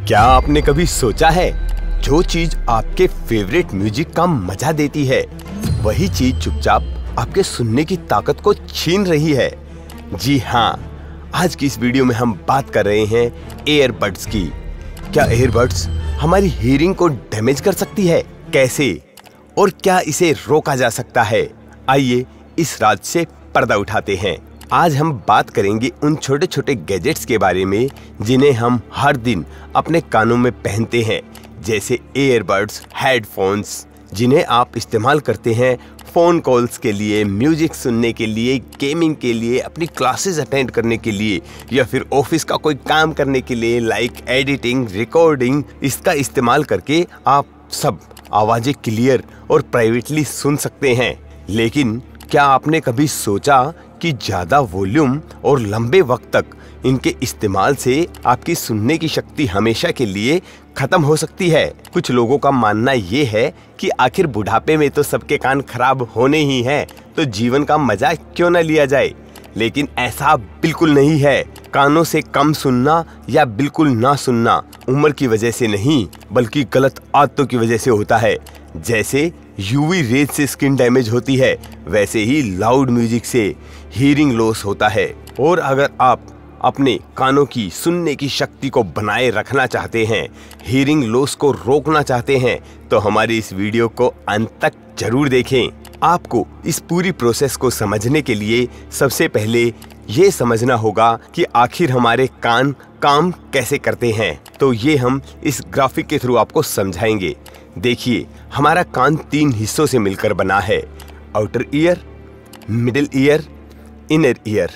क्या आपने कभी सोचा है जो चीज आपके फेवरेट म्यूजिक का मजा देती है वही चीज चुपचाप आपके सुनने की ताकत को छीन रही है? जी हाँ, आज की इस वीडियो में हम बात कर रहे हैं एयरबड्स की। क्या एयरबड्स हमारी हियरिंग को डैमेज कर सकती है? कैसे और क्या इसे रोका जा सकता है? आइए इस राज से पर्दा उठाते हैं। आज हम बात करेंगे उन छोटे छोटे गैजेट्स के बारे में जिन्हें हम हर दिन अपने कानों में पहनते हैं, जैसे एयरबड्स, हेडफोन्स, जिन्हें आप इस्तेमाल करते हैं फ़ोन कॉल्स के लिए, म्यूजिक सुनने के लिए, गेमिंग के लिए, अपनी क्लासेस अटेंड करने के लिए या फिर ऑफिस का कोई काम करने के लिए, लाइक एडिटिंग, रिकॉर्डिंग। इसका इस्तेमाल करके आप सब आवाज़ें क्लियर और प्राइवेटली सुन सकते हैं। लेकिन क्या आपने कभी सोचा कि ज़्यादा वॉल्यूम और लंबे वक्त तक इनके इस्तेमाल से आपकी सुनने की शक्ति हमेशा के लिए खत्म हो सकती है? कुछ लोगों का मानना ये है कि आखिर बुढ़ापे में तो सबके कान खराब होने ही हैं, तो जीवन का मजा क्यों न लिया जाए। लेकिन ऐसा बिल्कुल नहीं है। कानों से कम सुनना या बिल्कुल ना सुनना उम्र की वजह से नहीं बल्कि गलत आदतों की वजह से होता है। जैसे यूवी रेज से स्किन डैमेज होती है, वैसे ही लाउड म्यूजिक से हियरिंग लॉस होता है। और अगर आप अपने कानों की सुनने की शक्ति को बनाए रखना चाहते हैं, हियरिंग लॉस को रोकना चाहते हैं, तो हमारी इस वीडियो को अंत तक जरूर देखें। आपको इस पूरी प्रोसेस को समझने के लिए सबसे पहले ये समझना होगा कि आखिर हमारे कान काम कैसे करते हैं। तो ये हम इस ग्राफिक के थ्रू आपको समझाएंगे। देखिए, हमारा कान 3 हिस्सों से मिलकर बना है, outer ear, middle ear, inner ear.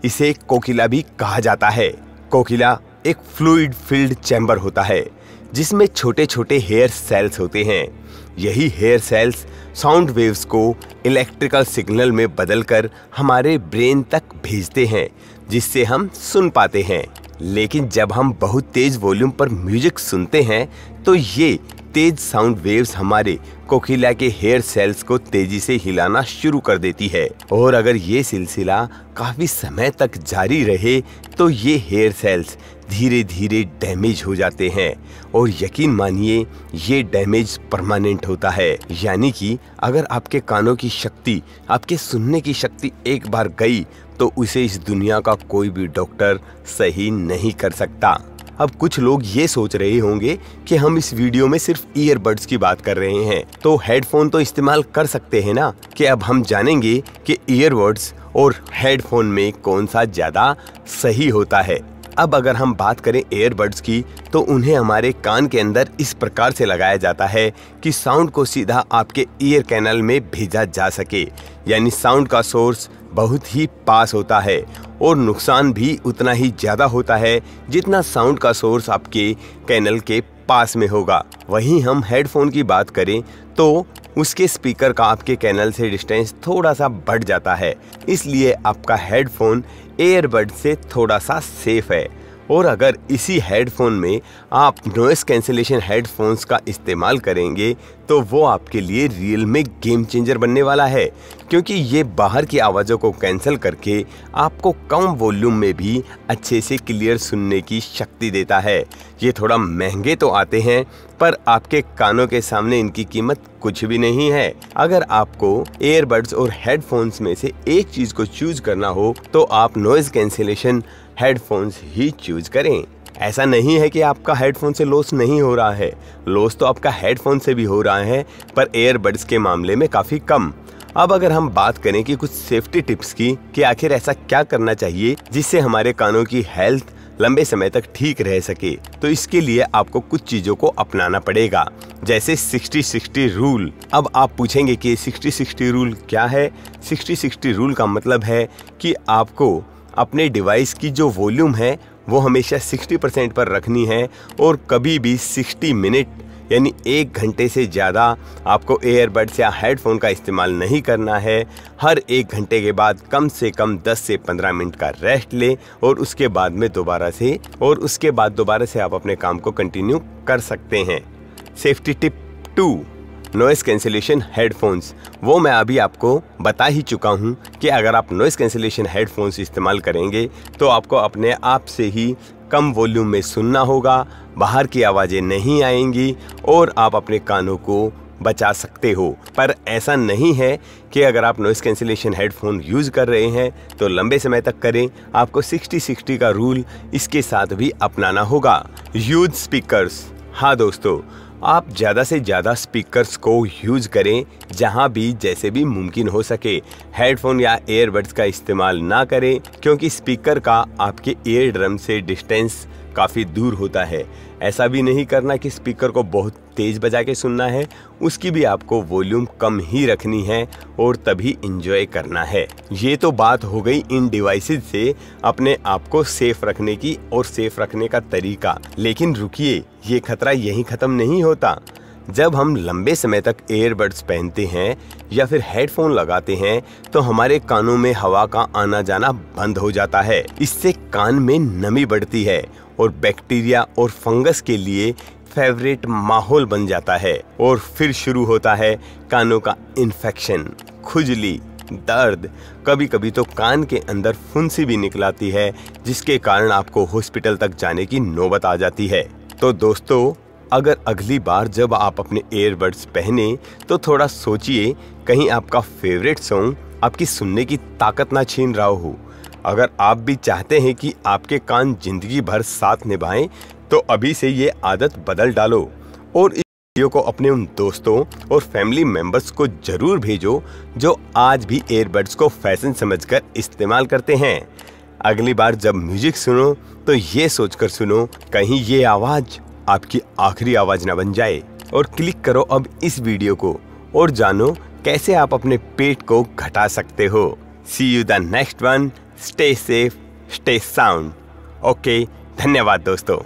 इसे कोकिला भी कहा जाता है। कोकिला एक फ्लूइड फिल्ड चैम्बर होता है जिसमें छोटे छोटे हेयर सेल्स होते हैं। यही हेयर सेल्स साउंड वेव्स को इलेक्ट्रिकल सिग्नल में बदलकर हमारे ब्रेन तक भेजते हैं, जिससे हम सुन पाते हैं। लेकिन जब हम बहुत तेज वॉल्यूम पर म्यूजिक सुनते हैं तो ये तेज साउंड वेव्स हमारे कोकिला के हेयर सेल्स को तेजी से हिलाना शुरू कर देती है। और अगर ये सिलसिला काफी समय तक जारी रहे तो ये हेयर सेल्स धीरे धीरे डैमेज हो जाते हैं। और यकीन मानिए, ये डैमेज परमानेंट होता है। यानी कि अगर आपके कानों की शक्ति, आपके सुनने की शक्ति एक बार गई तो उसे इस दुनिया का कोई भी डॉक्टर सही नहीं कर सकता। अब कुछ लोग ये सोच रहे होंगे कि हम इस वीडियो में सिर्फ ईयरबड्स की बात कर रहे हैं, तो हेडफोन तो इस्तेमाल कर सकते हैं ना। कि अब हम जानेंगे कि ईयरबड्स और हेडफोन में कौन सा ज्यादा सही होता है। अब अगर हम बात करें एयरबड्स की, तो उन्हें हमारे कान के अंदर इस प्रकार से लगाया जाता है कि साउंड को सीधा आपके ईयर कैनल में भेजा जा सके। यानी साउंड का सोर्स बहुत ही पास होता है और नुकसान भी उतना ही ज्यादा होता है जितना साउंड का सोर्स आपके कैनल के पास में होगा। वहीं हम हेडफोन की बात करें तो उसके स्पीकर का आपके कैनल से डिस्टेंस थोड़ा सा बढ़ जाता है, इसलिए आपका हेडफोन एयरबड से थोड़ा सा सेफ है। और अगर इसी हेडफोन में आप नॉइस कैंसिलेशन हेडफोन्स का इस्तेमाल करेंगे तो वो आपके लिए रियल में गेम चेंजर बनने वाला है, क्योंकि ये बाहर की आवाज़ों को कैंसिल करके आपको कम वॉल्यूम में भी अच्छे से क्लियर सुनने की शक्ति देता है। ये थोड़ा महंगे तो आते हैं, पर आपके कानों के सामने इनकी कीमत कुछ भी नहीं है। अगर आपको एयरबड्स और हेडफोन्स में से एक चीज़ को चूज करना हो तो आप नॉइस कैंसिलेशन हेडफोन्स ही चूज करें। ऐसा नहीं है कि आपका हेडफोन से लॉस नहीं हो रहा है, लॉस तो आपका हेडफोन से भी हो रहा है, पर एयरबड्स के मामले में काफ़ी कम। अब अगर हम बात करें कि कुछ सेफ्टी टिप्स की, कि आखिर ऐसा क्या करना चाहिए जिससे हमारे कानों की हेल्थ लंबे समय तक ठीक रह सके, तो इसके लिए आपको कुछ चीज़ों को अपनाना पड़ेगा, जैसे 60-60 रूल। अब आप पूछेंगे कि 60-60 रूल क्या है? 60-60 रूल का मतलब है कि आपको अपने डिवाइस की जो वॉल्यूम है वो हमेशा 60% पर रखनी है और कभी भी 60 मिनट यानी 1 घंटे से ज़्यादा आपको एयरबड्स या हेडफोन का इस्तेमाल नहीं करना है। हर 1 घंटे के बाद कम से कम 10 से 15 मिनट का रेस्ट लें और उसके बाद दोबारा से आप अपने काम को कंटिन्यू कर सकते हैं। Safety tip 2, noise cancellation headphones. वो मैं अभी आपको बता ही चुका हूँ कि अगर आप नॉइस कैंसिलेशन हेडफोन्स इस्तेमाल करेंगे तो आपको अपने आप से ही कम वॉल्यूम में सुनना होगा, बाहर की आवाज़ें नहीं आएंगी और आप अपने कानों को बचा सकते हो। पर ऐसा नहीं है कि अगर आप नॉइस कैंसिलेशन हेडफोन यूज़ कर रहे हैं तो लंबे समय तक करें। आपको 60-60 का रूल इसके साथ भी अपनाना होगा। Use speakers. हाँ दोस्तों, आप ज़्यादा से ज़्यादा स्पीकर्स को यूज़ करें जहाँ भी जैसे भी मुमकिन हो सके। हेडफोन या ईयरबड्स का इस्तेमाल ना करें क्योंकि स्पीकर का आपके ईयर ड्रम से डिस्टेंस काफ़ी दूर होता है। ऐसा भी नहीं करना कि स्पीकर को बहुत तेज़ बजा के सुनना है, उसकी भी आपको वॉल्यूम कम ही रखनी है और तभी इंजॉय करना है। ये तो बात हो गई इन डिवाइसेस से अपने आप को सेफ रखने की और सेफ रखने का तरीका। लेकिन रुकिए, ये खतरा यहीं ख़त्म नहीं होता। जब हम लंबे समय तक ईयरबड्स पहनते हैं या फिर हेडफोन लगाते हैं तो हमारे कानों में हवा का आना जाना बंद हो जाता है। इससे कान में नमी बढ़ती है और बैक्टीरिया और फंगस के लिए फेवरेट माहौल बन जाता है और फिर शुरू होता है कानों का इन्फेक्शन, खुजली, दर्द, कभी कभी तो कान के अंदर फुंसी भी निकल आती है जिसके कारण आपको हॉस्पिटल तक जाने की नौबत आ जाती है। तो दोस्तों, अगर अगली बार जब आप अपने ईयरबड्स पहने तो थोड़ा सोचिए कहीं आपका फेवरेट सॉन्ग आपकी सुनने की ताकत ना छीन रहा हो। अगर आप भी चाहते हैं कि आपके कान जिंदगी भर साथ निभाएं तो अभी से ये आदत बदल डालो और इस वीडियो को अपने उन दोस्तों और फैमिली मेंबर्स को जरूर भेजो जो आज भी ईयरबड्स को फैशन समझकर इस्तेमाल करते हैं। अगली बार जब म्यूजिक सुनो तो ये सोचकर सुनो कहीं ये आवाज़ आपकी आखिरी आवाज़ ना बन जाए। और क्लिक करो अब इस वीडियो को और जानो कैसे आप अपने पेट को घटा सकते हो। See you the next one. Stay safe, stay sound. Okay, धन्यवाद दोस्तों।